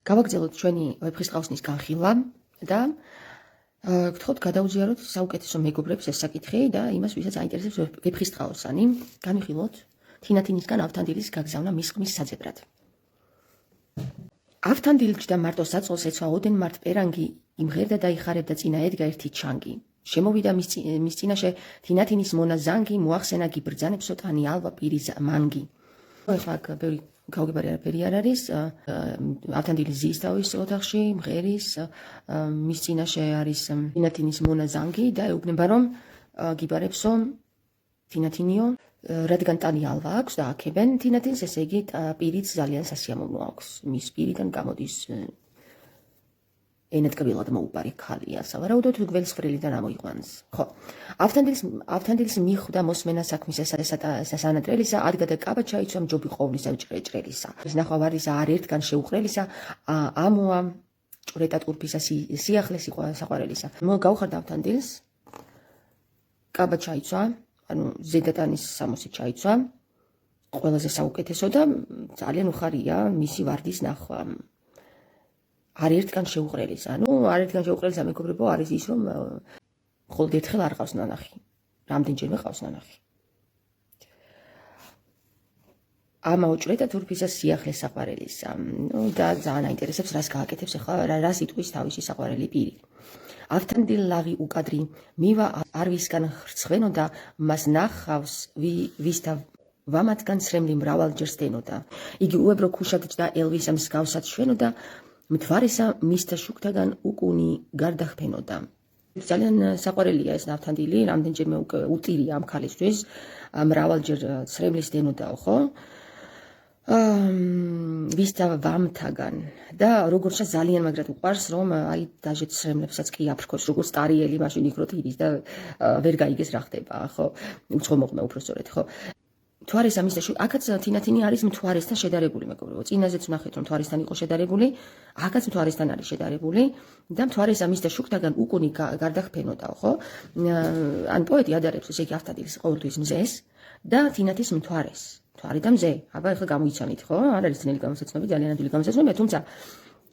გავაგრძელოთ ჩვენი ვეფხისტყაოსნის განხილვა და გთხოვთ გადაუზიაროთ საუკეთესო მეგობრებს ეს საკითხი და იმას, ვისაც აინტერესებს ვეფხისტყაოსანი, განვიხილოთ თინათინისგან ავთანდილის გაგზავნა მისხმის საძებრად. ავთანდილ ჯდა მარტო საწოლს ეცვა ოდენ მართ პერანგი, იმღერდა და იხარებდა წინა ედგა ერთი ჩანგი. შემოვიდა მის წინაშე თინათინის მონა ზანგი, მოახსენა გიბრძანებსო ტანი ალვა პირი მანგი. ეხლა ბევრი გაუგებარი არაფერი არ არის, ავთანდილის ზის თავის ოთახში, მღერის, მის წინაშე არის თინათინის მონა ზანგი და ეუბნება რომ გიბარებსო თინათინიო, რადგან ტანი ალვა აქვს და აქებენ თინათინს, ესე იგი პირიც ძალიან სასიამოვნო აქვს. მის პირიდან გამოდის ენადგილად მოუპარი ქალია, სავარაუდოდ გველსყრილიდან ამოიყვანს. ხო, ავთანდილს მიხვდა მოსმენა საქმის სასანატრელისა, ადგა და კაბა ჩაიცვა მჯობი ყოვლისა ჭრელისა. ნახვარისა არ ერთგან შეუყრელისა, ამოა ჭვრეტა ტურფისა სიახლე საყვარელისა. გაუხარდა ავთანდილს, კაბა ჩაიცვა, ანუ ზედატანის სამოსი ჩაიცვა, ყველაზე საუკეთესო და ძალიან უხარია მისი ვარდის ნახვა. არ ერთგან შეუყრელისა. არ ერთგან შეუყრელისა მეგობრებო არის ის, რომ მხოლოდ ერთხელ არ ყავს ნანახი. რამდენჯერმე ყავს ნანახი. ამაო ჭვრეტა თურფისა სიახლე საყვარელისა. და ძალიან აინტერესებს, რას გააკეთებს ახლა, რას იტყვის თავისი საყვარელი პირი. ავთანდილ ლაღი უკადრი მივა არ ვისგან ხრცხვენოდა, მას ნახავს ვისთა ვამათგან სრემლი მრავალჯერ სტენოდა. იგი უებრო ქუშად ჯდა ელვისა მსგავსად შვენოდა, მთვარისა მისთა შუქთაგან უკუნი გარდახფენოდა. ძალიან საყვარელია ეს ავთანდილი, რამდენჯერმე უტირია ამ ქალისთვის, მრავალჯერ სრემლის დენოდაო, ხო? ვისთა ვამთაგან და როგორცა ძალიან მაგრად უყვარს, რომ აი დაჟეთ სრემლებსაც კი აფრქოს, როგორც ტარიელი მაშინ იქროთ იდის და ვერ გაიგეს რა ხდება, ხო? უცხო მოყმე უბრალოდ, ხო? მთვარესა მისთა აქაც თინათინი არის მთვარესთან შედარებული მეგობრებო. წინაზეც ვნახეთ რომ მთვარესთან იყო შედარებული, აქაც მთვარესთან არის შედარებული და მთვარესა მისთა შუქთაგან უკუნი გარდახფენოდაო, ხო? ან პოეტი ადარებს ესე იგი ავთანდილის ყოველთვის მზეს და თინათის მთვარეს. მთვარე და მზე. აბა ეხლა გამოიცანით, ხო? არ არის ძნელი გამოსაცნობი, ძალიან ადვილი გამოსაცნობია, თუმცა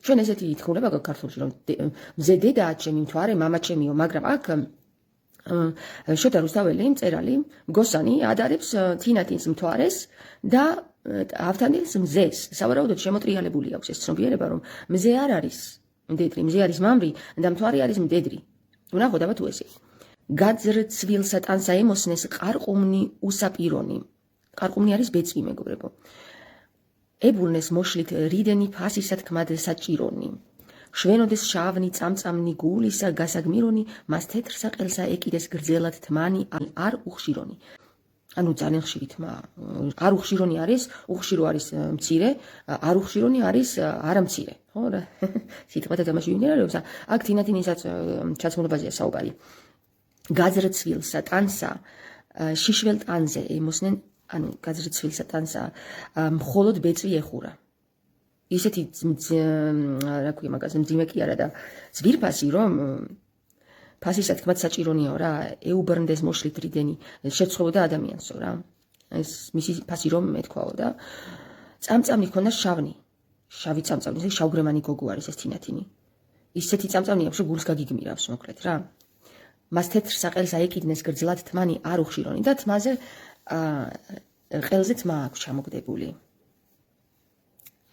ჩვენ ესეთი ითქმულება გაქვს ქართულში, რომ მზე დედაა ჩემი მთვარე, მამა ჩემიო, მაგრამ აქ შოთა რუსთაველი მწერალი მგოსანი ადარებს თინათინს მთვარეს და ავთანდილს მზეს. სავარაუდოდ შემოტრიალებული აქვს ეს ცნობიერება, რომ მზე არ არის მდედრი, მზე არის მამრი და მთვარე არის მდედრი. ვნახოთ აბა თუ ესე. გაძრცვილსა ტანსა ემოსნეს ყარყუმნი უსაპირონი. ყარყუმნი არის ბეწვი მეგობრებო. ებულნეს მოშლით რიდენი ფასისა თქმად საჭირონი. შვენოდეს შავნი წამწამნი გულისა გასაგმირონი, მას თეთრ საყელსა ეკიდეს გრძელად თმანი არ უხშირონი. ანუ ძალიან ხშირი თმა. არ უხშირონი არის, უხშირო არის მცირე, არ უხშირონი არის არამცირე. ხო რა? სიტყვათა თამაში ვიმდინარეობს, აქ თინათინისაც ჩაცმულებაზეა საუბარი. გაძრცვილსა ტანსა შიშველტ ანზე ემოსნენ, ანუ გაძრცვილსა ტანსა მხოლოდ ბეწვი ეხურა. ისეთი რა ქვია მაგაზე მძიმე კი არა და ძვირფასი რომ ფასისა თქმად საჭირონიაო რა, ეუბრნდეს მოშლით რიდენი შეცხოვოდა ადამიანსო რა. ეს მისი ფასი რომ მეთქვაო და წამწამნი ქონდა შავი წამწამნი, ესე შავგრემანი გოგო არის ეს თინათინი. ისეთი წამწამნი აქვს რომ გულს გაგიგმირავს მოკლედ რა. მას თეთრ საყელსა ეკიდნენ გრძლად თმანი არ უხშირონი და თმაზე ყელზე თმა აქვს ჩამოგდებული.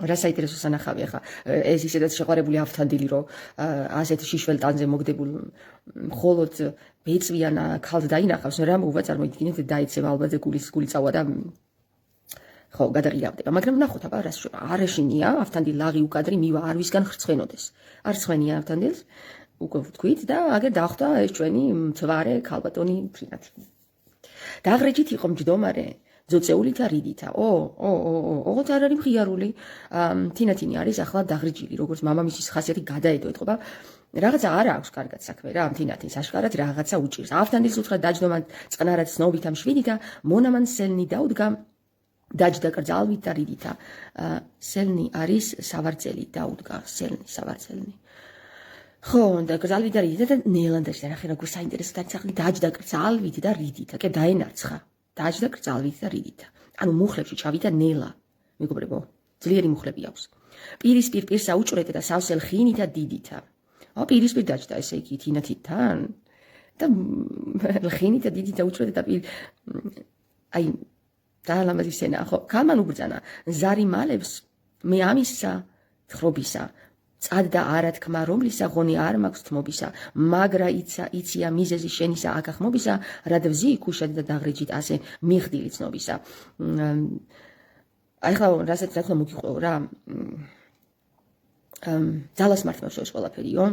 რა საინტერესო სანახავი ახლა ეს ისედაც შეყვარებული ავთანდილი რომ ასეთ შიშველტანზე მოგდებულ მხოლოდ ბეწვიან ქალს დაინახავს, რა მოუვა წარმოიდგინეთ დაიცევა ალბათ გული წავა და ხო გადაღირავდება. მაგრამ ნახოთ აბა რას არ ეშინია ავთანდი ლაღი უკადრი მივა არ ვისგან ხრცხვენოდეს. არ ცხენია ავთანდილს უკვე ვთქვით და აგერ დახვდა ეს ჩვენი მთვარე ქალბატონი თინათინი. დაღრეჯით იყო მჯდომარე ძოწეულითა რიდითა. ოღონდ არ არის მხიარული. თინათინი არის ახლა დაღრიჯილი, როგორც მამამისის ხასიათი გადაედო ეთყობა. რაღაცა არ აქვს კარგად საქმე რა ამ თინათინს, აშკარად რაღაცა უჭირს. ავთანდილს უთხრა დაჯდომა წყნარად ცნობით ამ შვიდითა, მონამან სელნი დაუდგა დაჯდა კრძალვით და რიდითა. სელნი არის სავარძელი დაუდგა, სელნი სავარძელნი. ხო, და კრძალვით და რიდითა და ნელანდაში ნახე როგორ საინტერესო დაცახლი დაჯდა კრძალვით და რიდითა, კი დაენარცხა. დაჯდა კრძალვით და რიდითა. ანუ მუხლებში ჩავიდა ნელა. მეგობრებო, ძლიერი მუხლები აქვს. პირისპირ პირსა უჭრეთ და სავსე ლხინითა დიდითა. პირისპირ დაჭდა ესე იგი თინათთან და ლხინითა დიდითა უჭრეთ და აი დაალამაზი სცენა ხო ქალმან უბრძანა ზარი მალებს მე ამისა თხრობისა წად და არა თქმა რომლისა ღონი არ მაქვს თმობისა მაგრა იცია მიზეზი შენისა აკახმობისა რადვზი ქუშად და დაღრიჯით ასე მიხდილი ცნობისა აი ხლა რასაც რა თქმა მოგიყვეო რა ძალას მართმევს ეს ყველაფერიო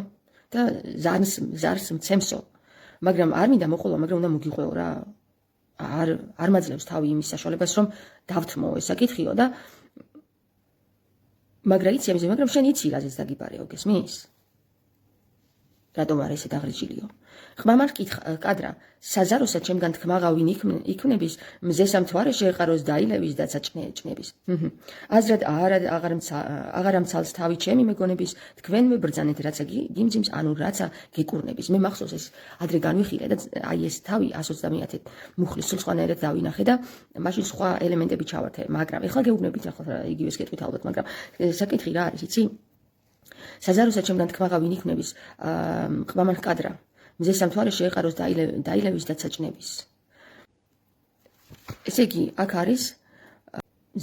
და ზარს მცემსო მაგრამ არ მინდა მოყოლა მაგრამ უნდა მოგიყვეო რა არ მაძლევს თავი იმის საშუალებას რომ დავთმო ეს საკითხიო და მაგრა იცი ამაზე მაგრამ შენ იცი რაზეც დაგიბარეო გესმის რატომ არ ესე დაღრიჯილიო ხმამარ კადრა საზაროსა ჩემგან თქმაღა ვინ იქნების მზესა მთვარე შეეყაროს დაილევის და საჭნების აზრად აღარ ამცალს თავი ჩემი მეგონების თქვენმე ბრძანეთ რაცა გიმძიმს ანუ რაცა გეკურნების მე მახსოვს ეს ადრე განვიხილე და აი ეს თავი 130 მუხლის სულ სხვანაირად დავინახე და მაშინ სხვა ელემენტები ჩავართე მაგრამ ეხლა გეუბნებით ახლა იგივეს კეთვით ალბათ მაგრამ საკითხი რა არის იცი საზაროსა ჩემგან თქმაღა ვინ იქნების ყმამარ კადრა მზესა მთვარე შეეყაროს დაილევის და საჭნების ესე იგი აქ არის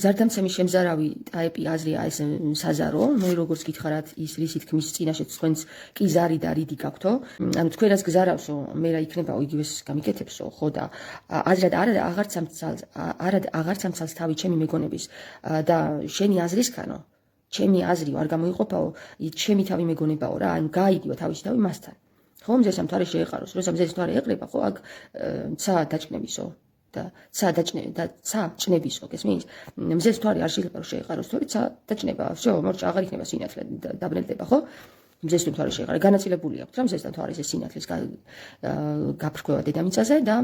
ზარდამცემი შემზარავი ტაიპი აზრია ეს საზარო ნუ როგორც გითხარათ ის რისი თქმის წინაშე თქვენს კი ზარი და რიდი გაქვთო ანუ თქვენ რაც გზარავსო მე რა იქნებაო იგივეს გამიკეთებსო ხო და აზრად აღარც ამცალს თავი ჩემი მეგონების და შენი აზრისკანო ჩემი აზრი არ გამოიყოფაო ჩემი თავი მეგონებაო რა ანუ გაიგიო თავისი თავი მასთან ხო მზესა მთვარე შეეყაროს როცა მზეს მთვარე ეყრება ხო აქ ცა დაჭნებისო და ცა ჭნებისო გესმის მზეს მთვარე არ შეიძლება რომ შეეყაროს თორე ცა დაჭნება всё მორჭა აღარ იქნება სინათლე დაბრუნდება ხო მზეს მთვარე შეეყარა განაწილებული აქვს რა მზეს მთვარის ეს სინათლის გაფრქვევა დედამიწაზე და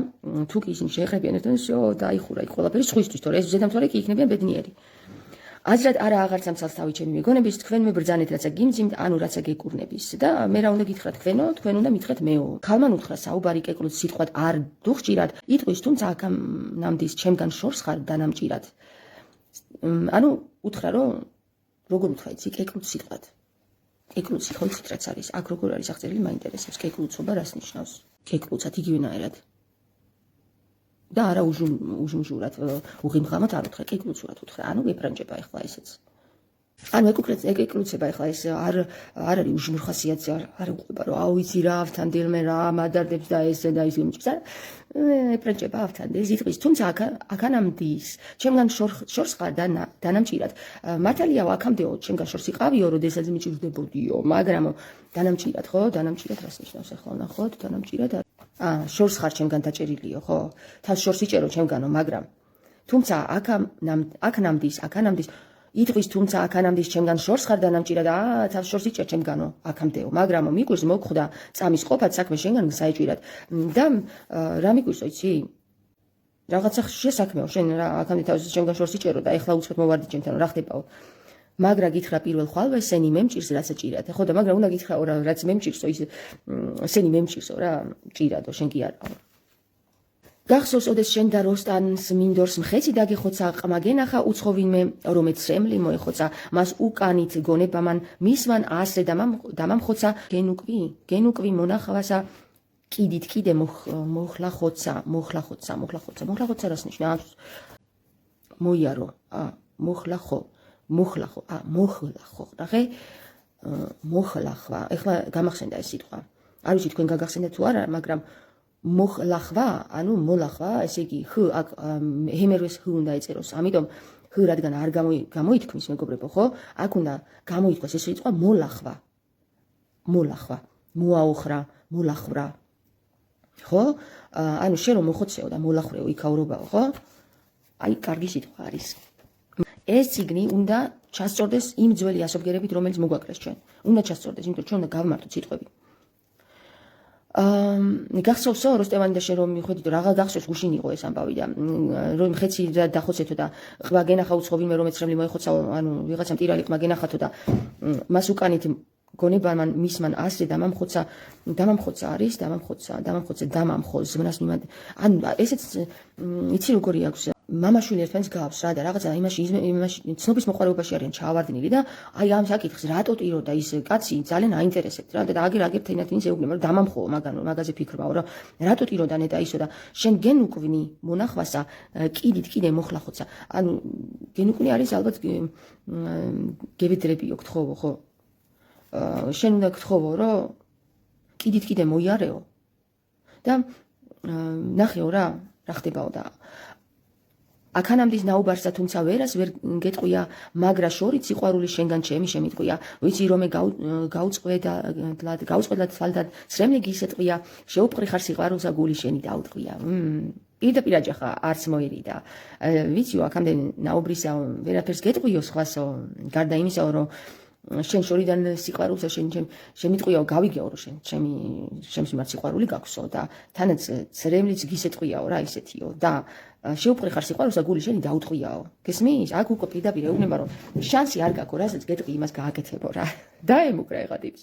თუ კი ისინი შეეყრებიან ერთად всё დაიხურა იქ ყველაფერი სხვისთვის თორე ეს მზეს მთვარე კი იქნებიან ბედნიერი აზრად არა აღარც ამცალს თავი ჩემი მეგონების თქვენ მე ბრძანეთ რაცა გიმძიმთ ანუ რაცა გეკურნების და მე რა უნდა გითხრათ თქვენო თქვენ უნდა მითხრათ მეო ქალმან უთხრა საუბარი კეკლუც სიტყვად არ დუხჭირად იტყვის თუმცა აქამდის ჩემგან შორს ხარ დანამჭირად ანუ უთხრა რომ როგორ უთხრა იცი კეკლუც სიტყვად კეკლუცი ხო იცით რაც არის აქ როგორ არის აღწერილი მაინტერესებს კეკლუცობა რას ნიშნავს კეკლუცად იგივენაირად და არა უჟმჟურად უღიმღამად არ უთხრა კეკლუცურად უთხრა ანუ გეფრანჭება ეხლა ესეც ანუ ეკეკლუცება ეხლა ეს არ არის უჟმურ ხასიათზე არ უყვება რომ აუ იცი რა ავთანდილმე რა მადარდებს და ესე და ის იმჭს ეფრანჭება ავთანდეს იტყვის თუმცა აქანამდის ჩემგან შორს ხარ დანამჭირად მართალიაო აქამდეო ჩემგან შორს იყავიო როდესაც მიჭირდებოდიო მაგრამ დანამჭირად ხო დანამჭირად რას ნიშნავს ახლა ნახოთ დანამჭირად შორს ხარ ჩემგან დაჭერილიო ხო თავს შორს იჭერო ჩემგანო მაგრამ თუმცა აქანამდის იტყვის თუმცა აქანამდის ჩემგან შორს ხარ დანამჭირად თავს შორს იჭერ ჩემგანო აქამდეო მაგრამ მიგვირს მოგხვდა წამის ყოფად საქმე შენგან საეჭირად და რა მიგვირსო იცი რაღაცა შესაქმეო შენ რა აქამდე თავს ჩემგან შორს იჭერო და ეხლა უცხოდ მოვარდი ჩემთან რა ხდებაო მაგრა გითხრა პირველ ხვალვე სენი მემჭირს რაცა ჭირად ხო და მაგრამ უნდა გითხრაო რა რაც მემჭირსო ის სენი მემჭირსო რა ჭირადო შენ კი არაო გახსოვს ოდეს შენ და როსტანს მინდორს მხეცი დაგეხოცა ყმაგენახა უცხო ვინმე რომეც სრემლი მოეხოცა მას უკანით გონებამან მისვან ასე დამამხოცა გენუკვი მონახვასა კიდით კიდე მოხლახოცა რას ნიშნავს მოიარო მოხლახო ნახე მოხლახვა ეხლა გამახსენდა ეს სიტყვა არ ვიცი თქვენ გაგახსენდა თუ არა მაგრამ მოხლახვა ანუ მოლახვა ესე იგი ხ აქ ჰემერვეს ხ უნდა ეწეროს ამიტომ ხ რადგან არ გამოითქმის მეგობრებო ხო აქ უნდა გამოითქვას ეს სიტყვა მოლახვა მოაოხრა მოლახრა ხო ანუ შენ რომ მოხოცეო და მოლახრეო იქაურობაო ხო აი კარგი სიტყვა არის ეს ციგნი უნდა ჩასწორდეს იმ ძველი ასობგერებით რომელიც მოგვაკრეს ჩვენ უნდა ჩასწორდეს იმიტომ ჩვენ უნდა გავმართოთ სიტყვები გახსოვსო როსტევანი და შენ რომ მიხვედით რაღა გახსოვს გუშინ იყო ეს ამბავი და რომ ხეცი დახოცეთო და ყმა გენახა უცხო ვინმე რომეც რემლი მოეხოცაო ანუ ვიღაცამ ტირალი ყმა გენახათო და მას უკანით გონებამან მისმან ასე დამამხოცა არის დამამხოცა ზმნას მიმად ანუ ესეც იცი როგორი აქვს მამაშვილი ერთმანეთს გავს რა და რაღაცა იმაში ცნობის მოყარეობაში არიან ჩაავარდნილი და აი ამ საკითხს რატო ტიროდა ის კაცი ძალიან აინტერესებთ რა და აგერ თინათინის ეუბნება რომ დამამხოო მაგაზე ფიქრობაო რომ რატო ტიროდა ნეტა ისო და შენ გენუკვინი მონახვასა კიდე მოხლახოცა ანუ გენუკვინი არის ალბათ გევედრებიო გთხოვო ხო შენ უნდა გთხოვო რომ კიდე მოიარეო და ნახეო რა ხდებაო და აქანამდის ნაუბარსა თუმცა ვერას ვერ გეტყვია მაგრა შორით სიყვარული შენგან ჩემი შემიტყვია ვიცი რომე გაუწყვეტლად თვალდად სრემლი გისეტყვია შეუპყრი ხარ სიყვარულსა გული შენი დაუტყვია პირდაპირ აჯახა არც მოერიდა ვიციო აქამდე ნაუბრისა ვერაფერს გეტყვიო სხვასო გარდა იმისა რომ შენ შორიდან სიყვარულსა შემიტყვიაო გავიგეო რომ შენ ჩემს მიმართ სიყვარული გაქვსო და თანაც სრემლიც გისეტყვიაო რა ისეთიო და შეუპყრი ხარ სიყვარულსა გული შენი დაუტყვიაო გესმის აქ უკვე პირდაპირ ეუბნება რომ შანსი არ გაქვს რასაც გეტყვი იმას გააკეთებო რა დაემუქრა ეხლა ტიპს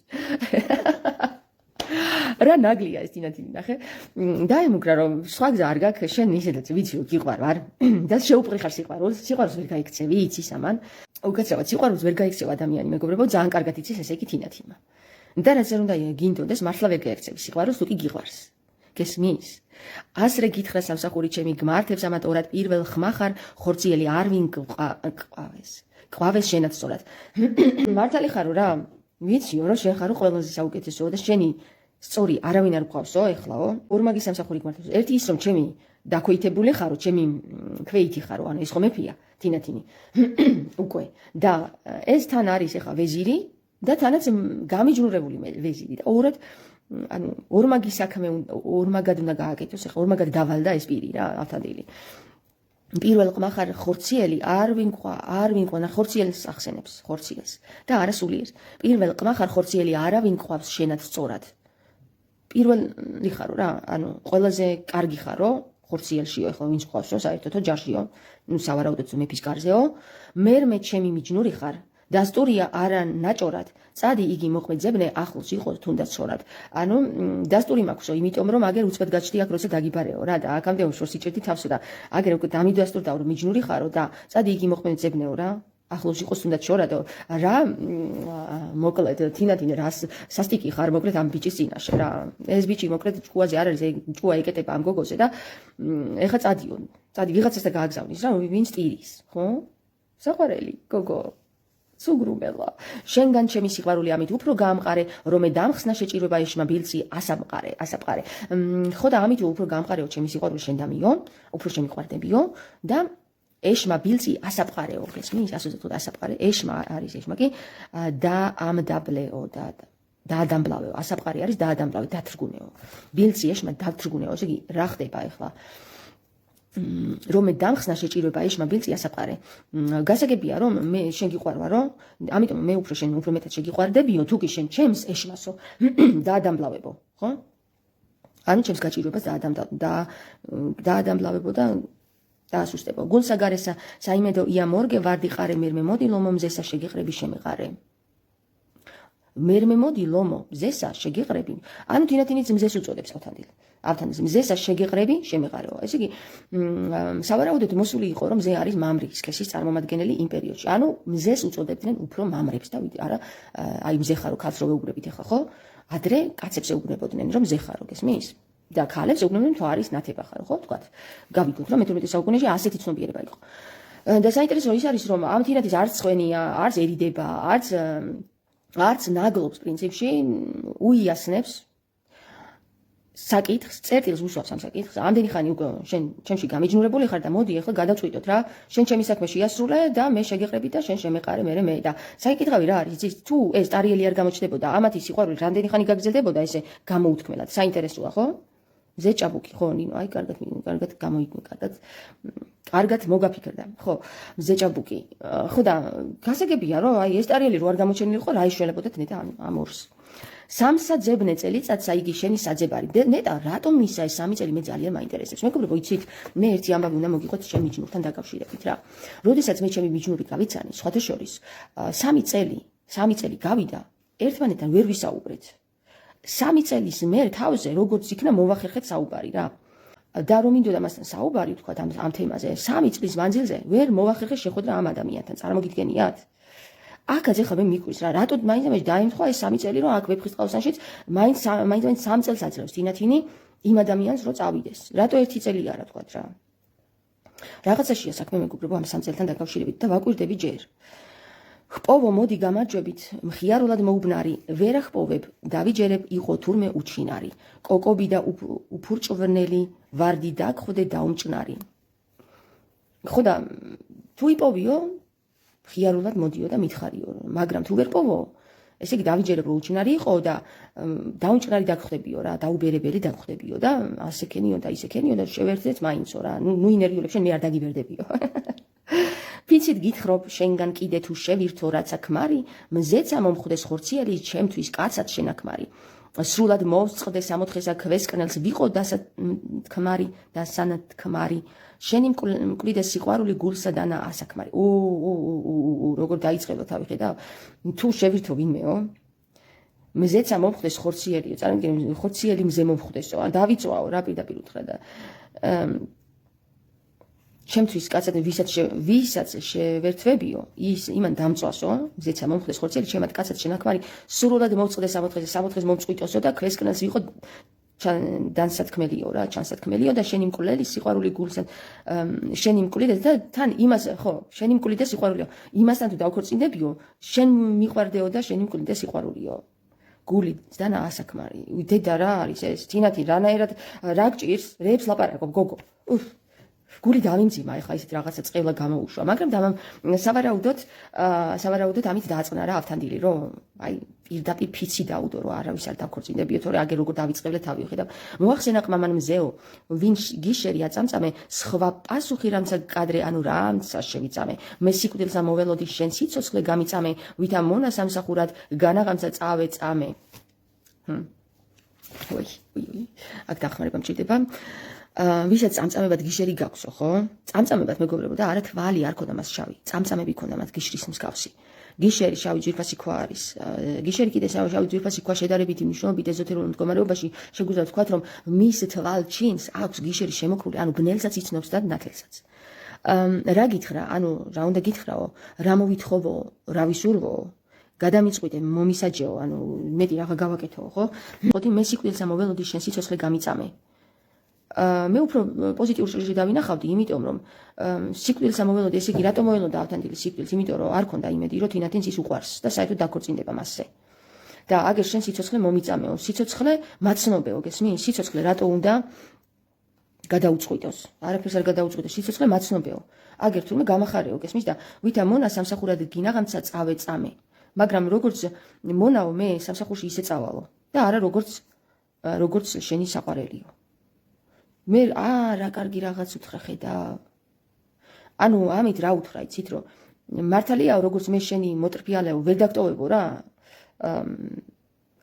რა ნაგლია ეს თინათინი ნახე დაემუქრა რომ სხვა გზა არ გაქვს შენ ისედაც ვიციო გიყვარ ვარ და შეუპყრი ხარ სიყვარულს ვერ გაიქცევი იცის ამან უკაცრავად სიყვარულს ვერ გაიქცევ ადამიანი მეგობრებო ძალიან კარგად იცის ესე იგი თინათინმა და რაც არ უნდა გინდოდეს მართლა ვერ გაიქცევი სიყვარულს თუ კი გიყვარს გესმის ასრე გითხრა სამსახური ჩემი გმართებს ამატორად პირველ ხმა ხარ ხორციელი არ ვინ ყვავეს შენაც სწორად მართალი ხარო რა ვიციო რომ შენ ხარო ყველაზე საუკეთესო და შენი სწორი არავინ არ გყავსო ეხლაო ორმაგი სამსახური გმართებს ერთი ის რომ ჩემი დაქვეითებული ხარო ჩემი ქვეითი ხარო ანუ ეს ხომ მეფია თინათინი უკვე და ეს თან არის ეხლა ვეზირი და თანაც გამიჯნურებული ვეზირი და ორად ანუ ორმაგი საქმე ორმაგად უნდა გააკეთოს ეხლა ორმაგად დავალდა ეს პირი რა ავთადილი პირველ ყმა ხარ ხორციელი არ ვინყვა და ხორციელს ახსენებს ხორციელს და არა სულიერს პირველ ყმა ხარ ხორციელი არავინ ყავს შენად სწორად პირველი ხარო რა ანუ ყველაზე კარგი ხარო ხორციელშიო ეხლა ვინც ყავსო საერთოდო ჯარშიო ნუ სავარაუდოდ მეფის კარზეო მე ჩემი მიჯნური ხარ დასტურია არა ნაჭორად წადი იგი მოხმეძებნე ახლოს იყოს თუნდაც შორად ანუ დასტური მაქვსო იმიტომ რომ აგერ უცბად გაჩდი აქ როცა დაგიბარეო რა და აქამდე უშორს იჭერდი თავსო და აგერ უკვე დამიდასტურდა რომ მიჯნური ხარო და წადი იგი მოხმეძებნეო რა ახლოს იყოს თუნდაც შორადო რა მოკლედ თინათინე რა სასტიკი ხარ მოკლედ ამ ბიჭის წინაშე რა ეს ბიჭი მოკლედ ჭკუაზე არ არის ჭკუა ეკეტება ამ გოგოზე და ეხა წადი ვიღაცას და გააგზავნის რა ვინც ტირის ხო საყვარელი გოგო სუგრუმელა შენგან ჩემი სიყვარული ამით უფრო გაამყარე რომე დამხსნა შეჭირება ეშმა ბილცი ასამყარე ხო და ამით უფრო გაამყარეო ჩემი სიყვარული შენ დამიო უფრო შემიყვარდებიო და ეშმა ბილცი ასაფყარეო გესმის ასოზე თუ ასაფყარე ეშმა არის ეშმა კი და ამდაბლეო და დაადამბლავეო ასაფყარი არის დაადამბლავე დათრგუნეო ბილცი ეშმა დათრგუნეო ესე იგი რა ხდება ეხლა რომე დამხსნა შეჭირება ეშმა ბილცი ასაფყარე გასაგებია რომ მე შენ გიყვარვარო ამიტომ მე უფრო შენ უფრო მეტად შეგიყვარდებიო თუ კი შენ ჩემს ეშმასო დაადამბლავებო ხო ანუ ჩემს გაჭირებას დაადამბლავებო და დაასუსტებო გულსაგარესა საიმედო ია მორგე ვარდი ყარე მერმე მოდი ლომო მზესა შეგიყრები შემეყარე მერმე მოდი ლომო მზესა შეგიყრები ანუ თინათინიც მზეს უწოდებს ავთანდილ მზესა შეგიყრები შემეყარეო ესე იგი სავარაუდოდ მოსული იყო რომ მზე არის მამრი სქესის წარმომადგენელი იმ პერიოდში ანუ მზეს უწოდებდნენ უფრო მამრებს და არა აი მზე ხარო ქალს რო ვეუბნებით ახლა ხო ადრე კაცებს ეუბნებოდნენ რომ მზე ხარო გესმის და ქალებს ეუბნებოდნენ თუ არის ნათება ხარო ხო თქვათ გავიგოთ რომ მე-18 საუკუნეში ასეთი ცნობიერება იყო და საინტერესო ის არის რომ ამ თინათის არც ხვენია არც ერიდება არც ნაგლობს პრინციპში უიასნებს საკითხს წერტილს უშუავს ამ საკითხს ამდენი ხანი უკვე შენ ჩემში გამიჯნურებული ხარ და მოდი ახლა გადავწყვიტოთ რა შენ ჩემი საქმე შეასრულე და მე შეგეყრები და შენ შემეყარე მე და საკითხავი რა არის იცი თუ ეს ტარიელი არ გამოჩნდებოდა ამათი სიყვარული რამდენი ხანი გაგრძელდებოდა ესე გამოუთქმელად საინტერესოა ხო ზეჭაბუკი ხო ნინო აი კარგად მოგაფიქრდა ხო ზეჭაბუკი ხო და გასაგებია რომ აი ეს ტარიელი რო არ გამოჩენილიყო რა იშველებოდათ ნეტა ამ ორს სამსაძებნე წელიწადსა იგი შენი საძებარი ნეტა რატომ ისა ეს 3 წელი მე ძალიან მაინტერესებს მეგობრებო იცით მე ერთი ამბავი უნდა მოგიყვეთ ჩემ მიჯნურთან დაკავშირებით რა როდესაც მე ჩემი მიჯნური გავიცანი სხვათა შორის 3 წელი გავიდა ერთმანეთთან ვერ ვისაუბრეთ 3 წელის მერე თავზე როგორც იქნა მოვახერხეთ საუბარი რა და რომ მინდოდა მასთან საუბარი თქვა ამ თემაზე 3 წლის მანძილზე ვერ მოვახერხე შეხვედრა ამ ადამიანთან წარმოგიდგენიათ აქაც ახლა მე მიკვრის რა რატო მაინც დაემთხვა ეს 3 წელი რომ აქ ვეფხისტყაოსანშიც მაინც 3 წელს აძლევს თინათინი იმ ადამიანს რო წავიდეს რატო 1 წელი არა თქვა რა რაღაცაშია საქმე მეგობრებო ამ 3 წელთან დაკავშირებით და ვაკვირდები ჯერ ხპოვო მოდი გამარჯვებით მხიარულად მოუბნარი ვერა ხპოვებ დავიჯერებ იყო თურმე უჩინარი კოკობი და უფურჭვრნელი ვარდი დაგხვდე დაუმჭნარი ხო და თუ იპოვიო ხიარულად მოდიო და მითხარიო მაგრამ თუ ვერ პოვო ესე იგი დავიჯერებ რომ უჩინარი იყო და დაუმჭნარი დაგხვდებიო რა დაუბერებელი დაგხვდებიო და ასექენიო და ისექენიო და შევერთდეთ მაინცო რა ნუ ინერგიულებში მე არ დაგიბერდებიო ფიცით გითხრობ შენგან კიდე თუ შევირთო რაცა ქმარი მზეცა მომხვდეს ხორციელი ჩემთვის კაცად შენაქმარი სრულად მოვწყდე სამოთხესა ქვესკნელს ვიყო დასათქმარი და სანათქმარი შენი მკვლიდეს სიყვარული გულსა დანა ასაქმარი როგორ დაიწყებო თავი ხედავ თუ შევირთო ვინმეო მზეცა მომხვდეს ხორციელიო წარმოგიდგენთ ხორციელი მზე მომხვდესო დავიწვაო რა პირდაპირ უთხრა და ჩემთვის კაცად ვისაც შევერთვებიო ის იმან დამწვასო მზეცა მომხდეს ხორციელი ჩემად კაცად შენაქმარი სრულად მოვწყდე სამოთხეს მომწყვიტოსო და ქვესკნელს ვიყო დანსათქმელიო რა ჩანსათქმელიო და შენი მკვლელი სიყვარული გულსა შენი მკვლიდეს და თან იმას ხო შენი მკვლიდეს სიყვარულიო იმასთან თუ დავქორწინდებიო შენ მიყვარდეო და შენი მკვლიდეს სიყვარულიო გული და ასაქმარი დედა რა არის ეს თინათი რანაირად რა გჭირს რეებს ლაპარაკობ გოგო გული დავიმძიმა ეხლა ისეთ რაღაცა წყევლა გამოუშვა მაგრამ სავარაუდოდ ამით დააწყნა რა ავთანდილი რომ აი პირდაპირ ფიცი დაუდო რომ არავის არ დავქორწინდებიო თორე აგერ როგორ დავიწყებლე თავი ხედავ მოახსენა ყმამან მზეო ვინ გიშერი აწამწამე სხვა პასუხი რამცა კადრე ანუ რამცა შევიწამე მე სიკვდილსა მოველოდი შენ სიცოცხლე გამიწამე ვითა მონა სამსახურად განაღამცა წავეწამე აქ დახმარება მჭირდება ვისაც წამწამებად გიშერი გაქვსო ხო წამწამებად მეგობრებო და არა თვალი არ ქონდა მას შავი წამწამები ქონდა მათ გიშრის მსგავსი გიშერი შავი ძვირფასი ქვა არის გიშერი კიდე შავი ძვირფასი ქვა შედარებითი მნიშვნელობით ეზოთერულ მდგომარეობაში შეგვიძლია ვთქვათ რომ მის თვალჩინს აქვს გიშერი შემოქრული ანუ ბნელსაც იცნობს და ნათელსაც რა გითხრა ანუ რა უნდა გითხრაო რა მოვითხოვო რა ვისურვო გადამიწყვიტე მომისაჯეო ანუ მეტი რაღა გავაკეთო ხო ხოთი მე სიკვდილსა მოველოდი შენ სიცოცხლე გამიწამე მე უფრო პოზიტიურ ჭრილში დავინახავდი, იმიტომ რომ სიკვდილსა მოველოდი, ესე იგი რატომ მოველოდა ავთანდილი სიკვდილს, იმიტომ რომ არ ქონდა იმედი, რომ თინათინს ის უყვარს და საერთოდ დაქორწინდება მასზე. და აგერ შენ სიცოცხლე მომიწამეო, სიცოცხლე მაცნობეო, გესმის? სიცოცხლე რატო უნდა გადაუწყვიტოს? არაფერს არ გადაუწყვიტოს, სიცოცხლე მაცნობეო. აგერ თურმე გამახარეო, გესმის? და ვითა მონა სამსახურად გინაღამცა წავეწამე. მაგრამ როგორც მონაო მე სამსახურში ისე წავალო და არა როგორც შენი საყვარელიო. მე რა კარგი რაღაც უთხრა ხედავ. ანუ ამით რა უთხრა, იცით რომ მართალიაო როგორც მე შენი მოტრფიალეო ვერ დაგტოვებო რა.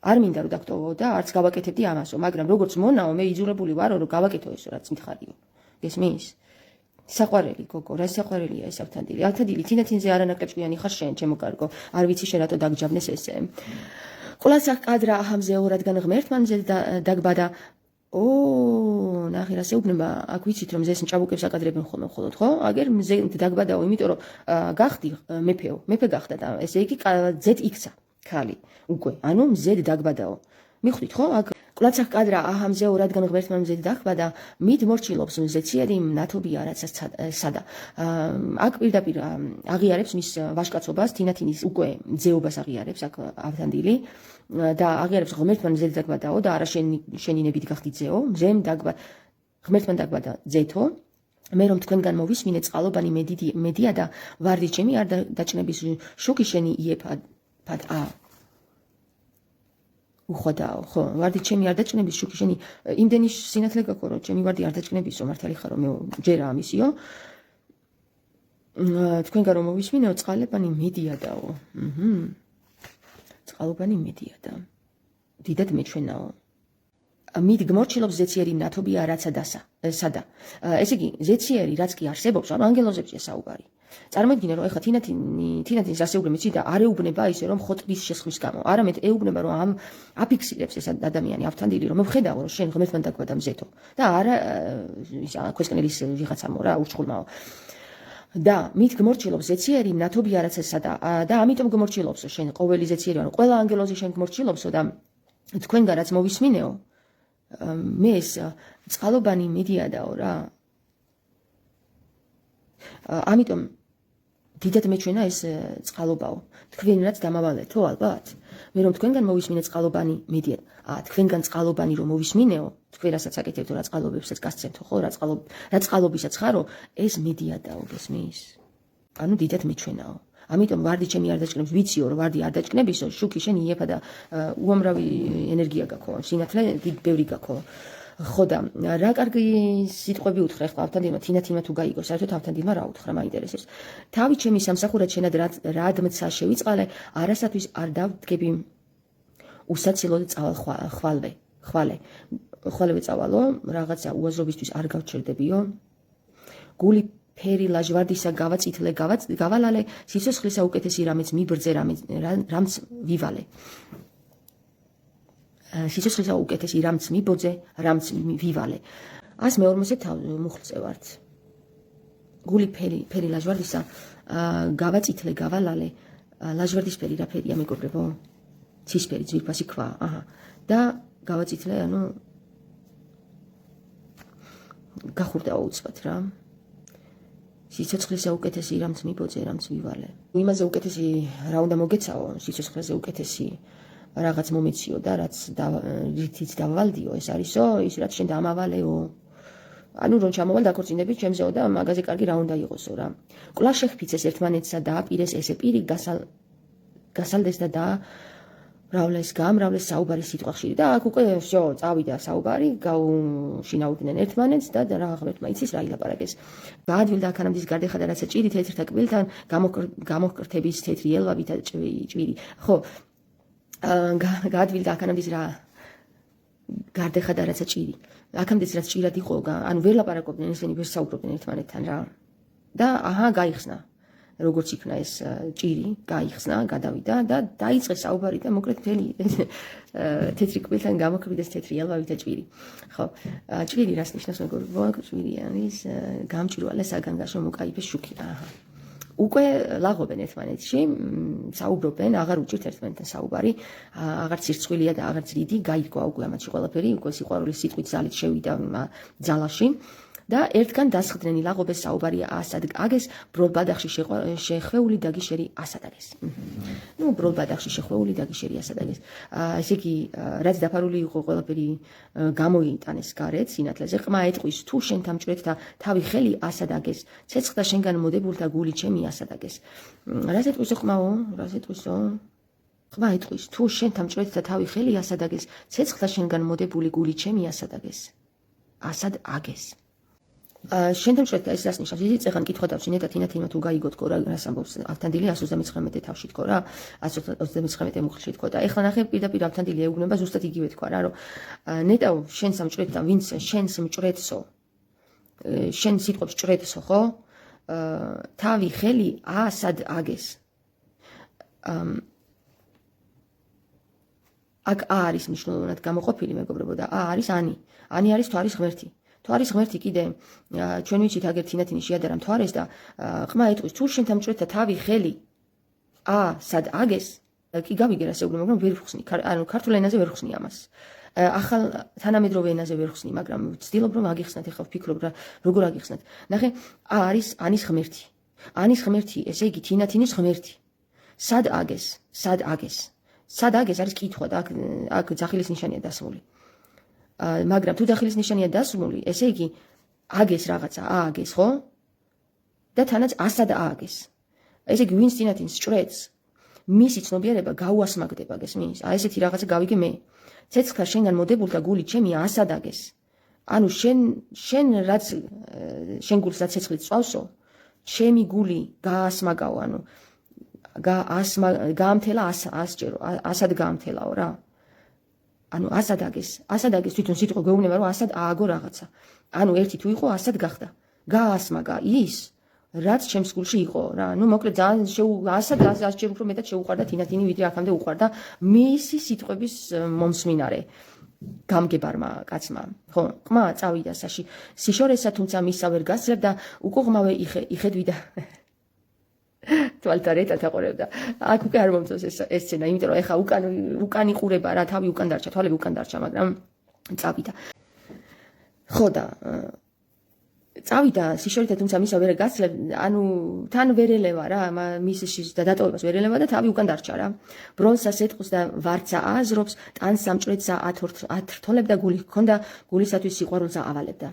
არ მინდა რომ დაგტოვო და არც გავაკეთებდი ამასო, მაგრამ როგორც მონაო მე იძულებული ვარო რომ გავაკეთო ესო რაც მითხარიო. გესმის? საყვარელი გოგო, რა საყვარელია ეს ავთანდილი. ავთანდილი თინათინზე არანაკლებ ხარ შენ, ჩემო კარგო. არ ვიცი შენ რატო დაგჯავნეს ესე. ყოლასა კადრა აჰამზეო რადგან ღმერთმანზე დაგბადა ნახე რა შეუბნება, აქ ვიცით რომ მზეს ჭაბუკებს აკადრებენ ხოლმე მხოლოდ, ხო? აგერ მზე დაგბადაო, იმიტომ რომ გახდი მეფეო, მეფე გახდა და ესე იგი ძეთ იქცა ქალი. უკვე, ანუ მზედ დაგბადაო. მიხვდით ხო? აქ ყლაცა კადრა აჰამზეო რადგან ღმერთმანზე დაგბადა, მით მორჩილობს მზეციერი ნათობია რაცა სადა. აქ პირდაპირ აღიარებს მის ვაჟკაცობას, თინათინის უკვე ძეობას აღიარებს აქ ავთანდილი. და აღიარებს ღმერთმან მზედ დაგბადაო და არა შენი ნებით გახდი ძეო, მზემ ღმერთმან დაგბადა ძეთო. მე რომ თქვენგან მოვისმინე წყალობანი მედია და ვარდი ჩემი არ დაჭნების შუქი შენი იეფად უხოდაო, ხო, ვარდი ჩემი არ დაჭნების შუქი შენი იმდენი სინათლე გაქო რომ ჩემი ვარდი არ დაჭნებისო, მართალი ხარო მე ჯერა ამისიო. თქვენგან რომ მოვისმინეო წყალობანი მედია დაო. წყალობანი მედია და დიდად მეჩვენაო. მით გმორჩილობს ზეციერი ნათობია რაცა სადა. ესე იგი ზეციერი რაც კი არსებობს, ანუ ანგელოზებია საუბარი. წარმოიდგინე რომ ეხლა თინათინის ასეულები მიცი და არ ეუბნება ისე რომ ხოტბის შესხმის გამო. არამედ ეუბნება რომ ამ აფიქსირებს ეს ადამიანი ავთანდილი რომ მხედავ რომ შენ ღმერთთან დაგვადა მზეთო და არა ის ქვესკნელის ვიღაცამო რა ურჩხულმაო. და მით გმორჩილობს ზეციერი მნათობი არაცესა და ამიტომ გმორჩილობსო შენ ყოველი ზეციერი ანუ ყველა ანგელოზი შენ გმორჩილობსო და თქვენგან რაც მოვისმინეო მე ეს წყალობანი მედიადაო რა. ამიტომ დიდად მეჩვენა ეს წყალობაო. თქვენ რაც დამავალეთო ალბათ. მე რომ თქვენგან მოვისმინე წყალობანი მედია. თქვენგან წყალობანი რომ მოვისმინეო, თქვენ რასაც აკეთებთო რა წყალობებსაც გასცემთო ხო, რა წყალობისაც ხარო, ეს მედიადაო გესმის. ანუ დიდად მეჩვენაო. ამიტომ ვარდი ჩემი არ დაჭკნებს, ვიციო რომ ვარდი არ დაჭკნებისო, შუქი შენ იეფა და უამრავი ენერგია გაქვო, სინათლე დიდ ბევრი გაქვო. ხო და რა კარგი სიტყვები უთხრა ახლა ავთანდილმა თინათიმა თუ გაიგო საერთოდ ავთანდილმა რა უთხრა მაინტერესებს თავი ჩემი სამსახურად შენად რადმცა შევიწყალე არასათვის არ დავდგები უსაცილოდ წავალ ხვალე წავალო რაღაცა უაზრობისთვის არ გავჩერდებიო გული ფერი ლაჟვარდისა გავაწითლე გავალალე სიცოცხლისა უკეთესი რამეც მიბრძე რამც ვივალე სიცოცხლისა უკეთესი რამც მიბოძე, რამც ვივალე. 140 მუხლზე ვართ. გული ფერი ლაჟვარდისა გავაწითლე გავალალე ლაჟვარდისფერი რა ფერია მეგობრებო? ცისფერი ძვირფასი ქვა, აჰა. და გავაწითლე, ანუ გახურდაო უცბად რა. სიცოცხლისა უკეთესი რამც მიბოძე, რამც ვივალე. იმაზე უკეთესი რა უნდა მოგეცაო, სიცოცხლეზე უკეთესი რაღაც მომეციო და რაც რითიც დავალდიო ეს არისო ის რაც შენ დამავალეო ანუ რომ ჩამოვალ დაქორწინებით ჩემზეო და მაგაზე კარგი რა უნდა იყოსო რა კვლავ შეხფიცეს ერთმანეთსა და აპირეს ესე პირი გასალდეს და გამრავლეს საუბარი სიტყვა ხშირი და აქ უკვე всё წავიდა საუბარი გავშინაუდნენ ერთმანეთს და რა ღმერთმა იცის რა ილაპარაკეს გაადვილდა აქანამდის გარდეხადა რაცა ჭირი თეთრთა კბილთან გამოკრთების თეთრი ელვავი და ჭვირი ხო გაადვილდა აქანამდის რა გარდეხადა რაცა ჭირი აქამდეც რაც ჭირად იყო ანუ ვერ ლაპარაკობდნენ ესენი ვერ საუბრობდნენ ერთმანეთთან რა და აჰა გაიხსნა როგორც იქნა ეს ჭირი გაიხსნა გადავიდა და დაიწყეს საუბარი და მოკლედ მთელი თეთრი კბილთან გამოკრთდეს თეთრი ელვავი და ჭვირი ხო ჭვირი რას ნიშნავს მეგობრებო ჭვირი არის გამჭვირვალე საგანგაშო მოკაიფე შუქი აჰა უკვე ლაღობენ ერთმანეთში, საუბრობენ, აღარ უჭირთ ერთმანეთთან საუბარი, აღარ ცირცხვილია და აღარ ძლიდი, გაიგო უკვე ამათში ყველაფერი, უკვე სიყვარულის სიტყვით ძალით შევიდა ძალაში და ერთგან დასხდნენ ლაღობეს საუბარი ასად აგეს, ბროლბადახში შეხვეული დაგიშერი ასად აგეს. ნუ ბროლბადახში შეხვეული დაგიშერი ასად აგეს. ესე იგი, რაც დაფარული იყო ყველაფერი გამოიტანეს გარეთ სინათლეზე, ყმა ეტყვის თუ შენ თამჭრეთ და თავი ხელი ასად აგეს, ცეცხლდა შენგან მოდებულთა გული ჩემი ასად აგეს. რას ეტყვისო ყმაო? რას ეტყვისო? ყმა ეტყვის თუ შენ თამჭრეთ და თავი ხელი ასად აგეს, ცეცხლდა შენგან მოდებული გული ჩემი ასად აგეს. ასად აგეს. შენთან შევედა ეს რას ნიშნავს? იცი წეგან კითხვა დავშინე და თინათიმა თუ გაიგო თქო რა რას ამბობს ავთანდილი 139 თავში თქო რა 139 მუხლში თქო და ეხლა ნახე პირდაპირ ავთანდილი ეუბნება ზუსტად იგივე თქვა რა რომ ნეტავ შენს ამჭრეთ და ვინც შენს მჭრეთსო შენ სიტყვებს ჭრეთსო ხო თავი ხელი ასად აგეს აქ არის მნიშვნელოვნად გამოყოფილი მეგობრებო და არის ანი არის თუ არის ღმერთი თუ არის ღმერთი კიდე ჩვენ ვიცით აგერ თინათინი შეადარა მთვარეს და ყმა ეტყვის თუ შენ თამჭრეთ და თავი ხელი სად აგეს კი გავიგე რას ეუბნება მაგრამ ვერ ვხსნი ანუ ქართულ ენაზე ვერ ვხსნი ამას ახალ თანამედროვე ენაზე ვერ ვხსნი მაგრამ ვცდილობ რომ აგიხსნათ ეხლა ვფიქრობ რა როგორ აგიხსნათ ნახე არის ანის ღმერთი ესე იგი თინათინის ღმერთი სად აგეს არის კითხვა და აქ ძახილის ნიშანია დასმული მაგრამ თუ ძახილის ნიშანია დასმული, ესე იგი აგეს რაღაცა, ააგეს, ხო? და თანაც ასად ააგეს. ესე იგი ვინც თინათინს ჭრეთს, მისი ცნობიერება გაუასმაგდება, გესმის? ესეთი რაღაცა გავიგე მე. ცეცხლა შენგან მოდებულთა გული ჩემი ასად აგეს. ანუ შენ რაც შენ გულს რაც ცეცხლით წვავსო, ჩემი გული გაასმაგაო, ანუ გაამთელა ასჯერო, ასად გაამთელაო რა. ანუ ასად აგეს თვითონ სიტყვა გვეუბნება რომ ასად ააგო რაღაცა. ანუ ერთი თუ იყო ასად გახდა. გაასმაგა ის რაც ჩემს გულში იყო რა. ნუ მოკლედ ძალიან 100-ად ჯერ უფრო მეტად შეუყვარდა თინათინი, ვიდრე აქამდე უყვარდა მისი სიტყვების მომსმინარე. გამგებარმა კაცმა. ხო, ყმა წავიდა სიშორესა, თუმცა მისსა ვერ გასცლებდა, უკვე ღმავე იხედვიდა. თვალთარეთად აყურებდა. აქ უკვე არ მომწონს ეს სცენა, იმიტომ რომ ეხა უკან იყურება რა, თავი უკან დარჩა, თვალები უკან დარჩა, მაგრამ წავიდა. ხო და წავიდა სიშორეთა, თუმცა მისსა ვერ გასცლებდა, ანუ თან ვერ ელევა რა, მისის და დატოვებას ვერ ელევა და თავი უკან დარჩა რა. ბრონსას ეთყვის და ვარცა ააზრობს, ტანს სამჭრეთსა ათრთოლებდა, გული ჰქონდა, გულისათვის სიყვარულსა ავალებდა.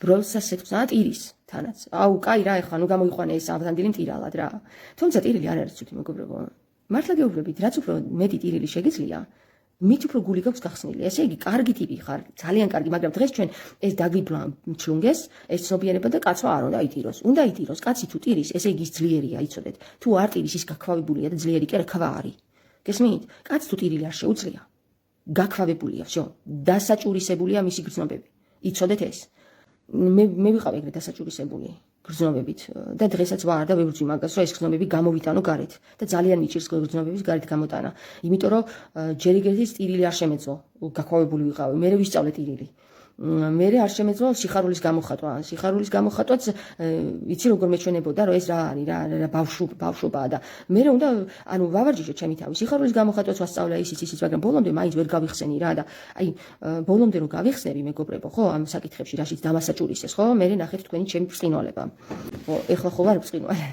ბრონსას ეთყვის ტირის თანაც. აუ, კაი რა, ეხლა ნუ გამოიყვანე ეს ავთანდილი მტირალად რა. თუმცა ტირილი არ არის ცუდი მეგობრებო. მართლა გეუბნებით, რაც უფრო მეტი ტირილი შეგიძლია, მით უფრო გული გაქვს გახსნილი. ესე იგი, კარგი ტიპი ხარ, ძალიან კარგი, მაგრამ დღეს ჩვენ ეს დაგვიბრუნგეს, ეს ცნობიერება და კაცმა არ უნდა იტიროს. უნდა იტიროს, კაცი თუ ტირის, ესე იგი ის ძლიერია, იცოდეთ. თუ არ ტირის, ის გაქვავებულია და ძლიერი კი არა, ქვა არის. გესმით? კაც თუ ტირილი არ შეუძლია, გაქვავებულია, всё, დასაჭურისებულია მისი გრძნობები. იცოდეთ ეს? მე ვიყავ ეგრე დასაჭურისებული გრძნობებით და დღესაც ვარ და ვებრძვი მაგას, რომ ეს გრძნობები გამოვიტანო გარეთ და ძალიან მიჭირს გრძნობების გარეთ გამოტანა. იმიტომ რომ ჯერიგერეთის ტირილი არ შემეძლო, გაქვავებული ვიყავი, მე ვისწავლე ტირილი. მე არ შემეძლო სიხარულის გამოხატვა. სიხარულის გამოხატვაც იცი როგორ მეჩვენებოდა, რომ ეს რა არის, რა ბავშვობაა და მე უნდა, ანუ ვავარჯიშო ჩემი თავი. სიხარულის გამოხატვაც ვასწავლე ისიც, მაგრამ ბოლომდე მაინც ვერ გავიხსენი რა და აი ბოლომდე რომ გავიხსნები მეგობრებო, ხო, ამ საკითხებში რაშიც დამასაჭურისეს, ხო? მე ნახეთ თქვენი ჩემი ბრწყინვალება. ხო, ეხლა ხო ვარ ბრწყინვალე.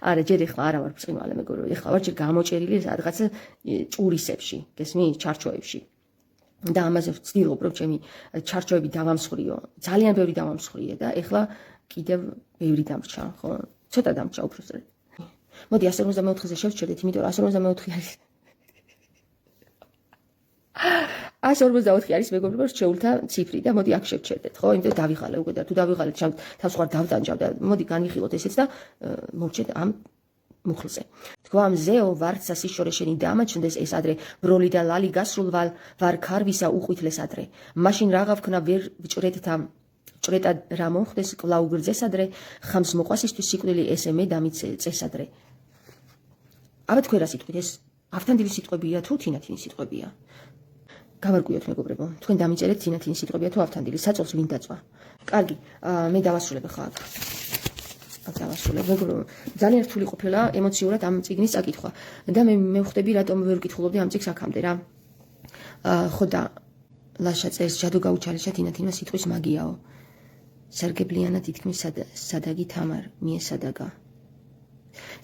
არა, ჯერ ეხლა არა ვარ ბრწყინვალე მეგობრებო. ეხლა ვარ ჯერ გამოჭერილი რაღაცა ჭურისებში, გესმით, ჩარჩოებში. და ამაზე ვცდილობ რომ ჩემი ჩარჩოები დავამსხვრიო. ძალიან ბევრი დავამსხვრიე და ეხლა კიდევ ბევრი დამრჩა, ხო? ცოტა დამრჩა უბრალოდ. მოდი 154-ზე შევჩერდეთ, იმიტომ რომ 154 არის 154 არის მეგობრებო რჩეულთა ციფრი და მოდი აქ შევჩერდეთ, ხო? იმიტომ დავიღალე უკვე და თუ დავიღალეთ თავს ხარ დავდანჯავ და მოდი განვიხილოთ ესეც და მოვჩეთ ამ მუხლზე. თქვა მზეო ვარცა სიშორე შენი დამაჩნდეს ეს ადრე ბროლი და ლალი გასრულ ვარ ქარვისა უყვითლეს ადრე. მაშინ რაღა ვქნა ვერ ვჭრეთთა ჭრეტად რა მომხდეს კვლავ გრძეს ადრე ხამს მოყვასისთვის სიკვდილი ესე მე დამიცე წესადრე. აბა თქვენ რა სიტყვით ეს ავთანდილის სიტყვებია თუ თინათინის სიტყვებია? გავარკვიოთ მეგობრებო, თქვენ დამიწერეთ თინათინის სიტყვებია თუ ავთანდილის, საწოლს ვინ დაწვა? კარგი, მე დავასრულებ ხა აქ. დავასრულებ, მეგობრებო, ძალიან რთული ყოფილა ემოციურად ამ წიგნის წაკითხვა და მე ვხვდები რატომ ვერ ვკითხულობდი ამ წიგნს აქამდე რა. ხო და ლაშა წერს ჯადო გაუჩალეშა თინათინმა სიტყვის მაგიაო. სარგებლიანად ითქმის სადაგი თამარ მიესადაგა.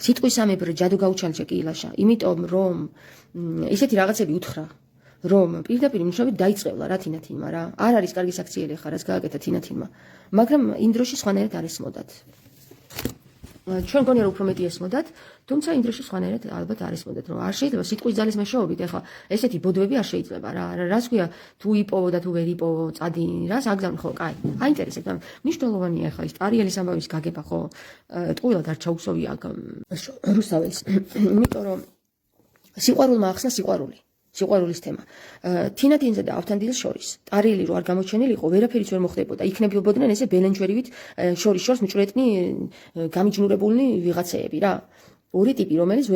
სიტყვის ამებრ ჯადო გაუჩალეშა კი ლაშა, იმიტომ რომ ისეთი რაღაცები უთხრა, რომ პირდაპირ მნიშვნელობით დაიწყევლა რა თინათინმა რა. არ არის კარგი საქციელი ხარ, რაც გააკეთა თინათინმა, მაგრამ იმ დროში სხვანაირად არ ესმოდათ. ჩვენ გონია რომ უფრო მეტი ესმოდათ, თუმცა იმ დროში სხვანაირად ალბათ არ ესმოდათ, რომ არ შეიძლება სიტყვის ძალის მეშვეობით, ეხლა ესეთი ბოდვები არ შეიძლება რა. რას ქვია, თუ იპოვო და თუ ვერ იპოვო, წადი რას აგზავნე, ხო, კაი. აინტერესებდა. მნიშვნელოვანია ეხლა ის ტარიელის ამბავის გაგება, ხო? ტყუილად არ ჩაუსოვია რუსაველს. იმიტომ რომ სიყვარულმა ახსნა სიყვარულის თემა. თინათინსა და ავთანდილს შორის ტარიელი რო არ გამოჩენილიყო, ვერაფერიც ვერ მოხდებოდა. იქნებოდნენ ესე ბელენჯვერივით შორის მჭრეტნი გამიჯნურებულნი ვიღაცეები რა. ორი ტიპი, რომელიც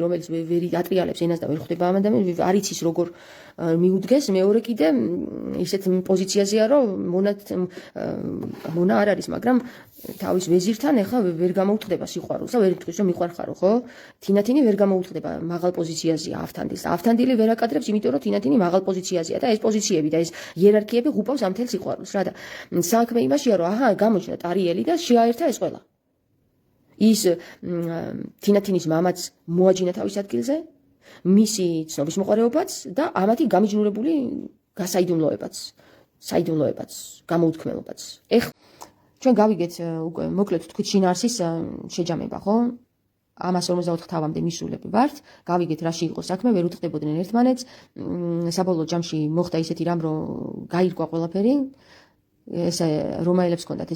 რომელიც ვერ ატრიალებს ენას და ვერ ხვდება ამ ადამიანს, არ იცის როგორ მიუდგეს, მეორე კიდე ისეთ პოზიციაზეა, რომ მონა არ არის, მაგრამ თავის ვეზირთან ეხა ვერ გამოუხდება სიყვარულს და ვერ იტყვის რომ მიყვარხარო, ხო? თინათინი ვერ გამოუხდება, მაღალ პოზიციაზეა ავთანდილს. ავთანდილი ვერ აკადრებს, იმიტომ რომ თინათინი მაღალ პოზიციაზეა და ეს პოზიციები და ეს იერარქიები ღუპავს ამ მთელ სიყვარულს რა და საქმე იმაშია, რომ აჰა, გამოჩნდა ტარიელი და შეაერთა ეს ყველა. ის თინათინის მამაც მოაჯინა თავის ადგილზე, მისი ცნობის მოყარეობაც და ამათი გამიჯნურებული საიდუმლოებაც, გამოუთქმელობაც. ჩვენ გავიგეთ უკვე მოკლედ თქვით შინაარსის შეჯამება, ხო? 154 თავამდე მისულები ვართ, გავიგეთ რაში იყო საქმე, ვერ უტყდებოდნენ ერთმანეთს, საბოლოო ჯამში მოხდა ისეთი რამ, რომ გაირკვა ყველაფერი, ესე რომაელებს ჰქონდათ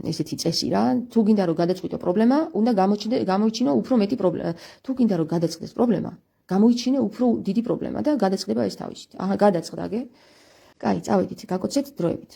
ესეთი წესი რა, თუ გინდა რომ გადაწყვიტო პრობლემა, უნდა გამოიჩინო უფრო მეტი პრობლემა. თუ გინდა რომ გადაწყდეს პრობლემა, გამოიჩინე უფრო დიდი პრობლემა და გადაწყდება ეს თავისით. აჰა, გადაწყდა, კაი, წავედით, გაკოცეთ დროებით.